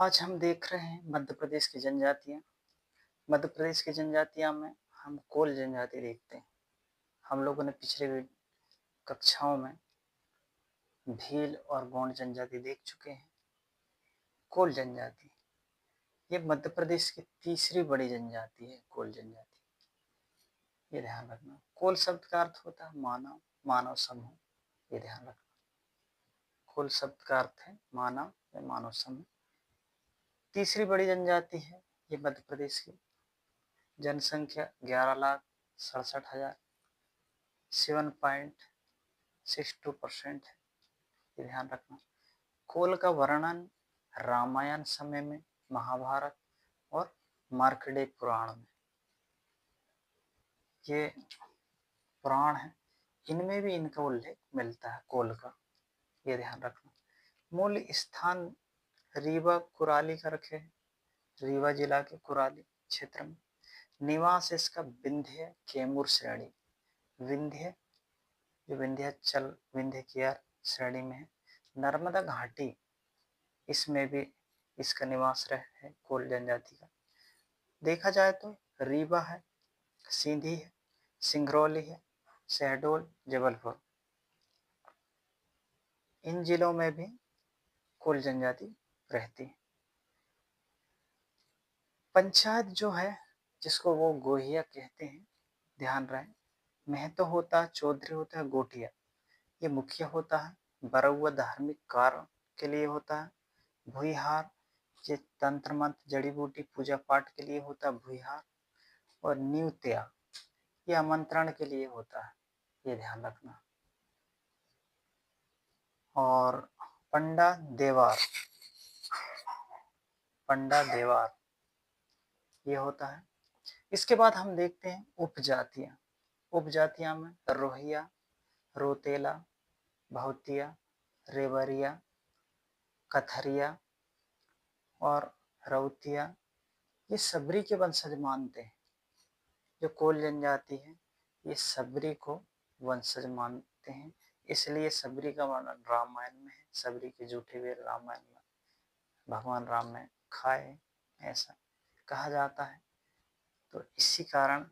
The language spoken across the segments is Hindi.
आज हम देख रहे हैं मध्य प्रदेश की जनजातियाँ। मध्य प्रदेश की जनजातियाँ में हम कोल जनजाति देखते हैं। हम लोगों ने पिछले कक्षाओं में भील और गोंड जनजाति देख चुके हैं। कोल जनजाति ये मध्य प्रदेश की तीसरी बड़ी जनजाति है। कोल जनजाति, ये ध्यान रखना। कोल शब्द का अर्थ होता है मानव, मानव समूह, ये ध्यान रखना। कोल शब्द का अर्थ है मानव या मानव समूह। तीसरी बड़ी जनजाति है ये मध्य प्रदेश की। जनसंख्या 11,67,000, 7.62% है, ये ध्यान रखना। कोल का वर्णन रामायण समय में, महाभारत और मार्कंडेय पुराण में, ये पुराण है, इनमें भी इनका उल्लेख मिलता है कोल का, ये ध्यान रखना। मूल स्थान रीवा कुराली का रखे, रीवा जिला के कुराली क्षेत्र में। निवास इसका विंध्य कैमूर श्रेणी, विंध्य जो विंध्याचल विंध्य की श्रेणी में है। नर्मदा घाटी, इसमें भी इसका निवास है कोल जनजाति का। देखा जाए तो रीवा है, सींधी है, सिंगरौली है, शहडोल, जबलपुर, इन जिलों में भी कोल जनजाति रहती है। पंचायत जो है, जिसको वो गोहिया कहते हैं, ध्यान रहे, महतो होता है, चौधरी होता है, गोटिया ये मुखिया होता है। बरौआ धार्मिक कार्य के लिए होता है। भुईहार ये तंत्र मंत्र जड़ी बूटी पूजा पाठ के लिए होता है, भुईहार। और न्यूत्या ये आमंत्रण के लिए होता है, ये ध्यान रखना। और पंडा देवार, पंडा देवार ये होता है। इसके बाद हम देखते हैं उपजातियां। उपजातियां में रोहिया, रोतेला, भौतिया, रेवरिया, कथरिया और रौतिया ये सबरी के वंशज मानते हैं। जो कोल जनजाति है ये सबरी को वंशज मानते हैं, इसलिए सबरी का वर्णन रामायण में है। सबरी के जूठे वीर रामायण में भगवान राम ने खाए, ऐसा कहा जाता है। तो इसी कारण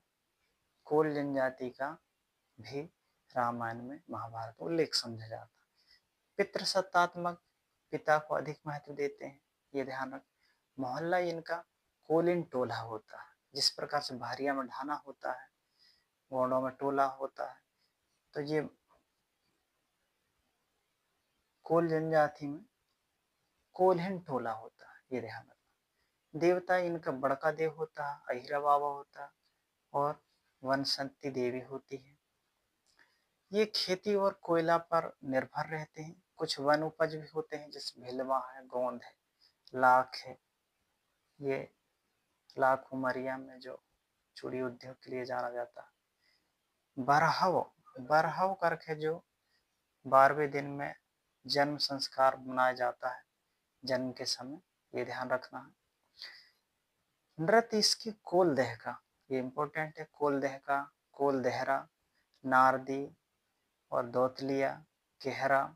कोल जनजाति का भी रामायण में, महाभारत में उल्लेख समझा जाता है। पितृसत्तात्मक पिता को अधिक महत्व देते हैं, ये ध्यान रख। मोहल्ला इनका कोलिन टोला होता है। जिस प्रकार से भारिया में ढाना होता है, गोंडों में टोला होता है, तो ये कोल जनजाति में कोल्हिन टोला होता है, ये ध्यान रखना। देवता इनका बड़का देव होता है, अहिरा बाबा होता है और वनसंती देवी होती है। ये खेती और कोयला पर निर्भर रहते हैं। कुछ वन उपज भी होते हैं, जैसे भिलवा है, गोंद है, लाख है। ये लाख उमरिया में जो चूड़ी उद्योग के लिए जाना जाता है। बरहव, बरहव करके जो 12वें दिन में जन्म संस्कार मनाया जाता है, जन्म के समय, ये ध्यान रखना है। नृत्य इसकी कोल देह का, ये इंपॉर्टेंट है। कोल देह का, कोल देहरा, नारदी और दौतलिया, केहरा।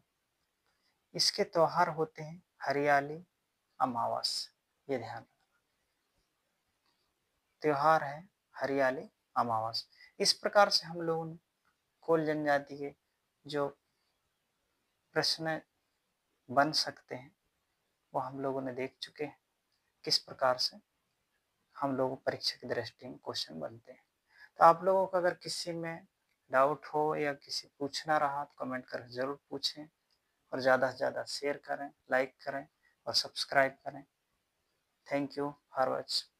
इसके त्योहार होते हैं हरियाली, अमावस, ये ध्यान रखना। त्योहार है हरियाली, अमावस। इस प्रकार से हम लोगों ने कोल जनजाति के जो प्रश्न बन सकते हैं वो हम लोगों ने देख चुके हैं, किस प्रकार से हम लोगों परीक्षा की दृष्टि में क्वेश्चन बनते हैं। तो आप लोगों को अगर किसी में डाउट हो या किसी पूछना रहा तो कमेंट करके ज़रूर पूछें, और ज़्यादा से ज़्यादा शेयर करें, लाइक करें और सब्सक्राइब करें। Thank you for watching.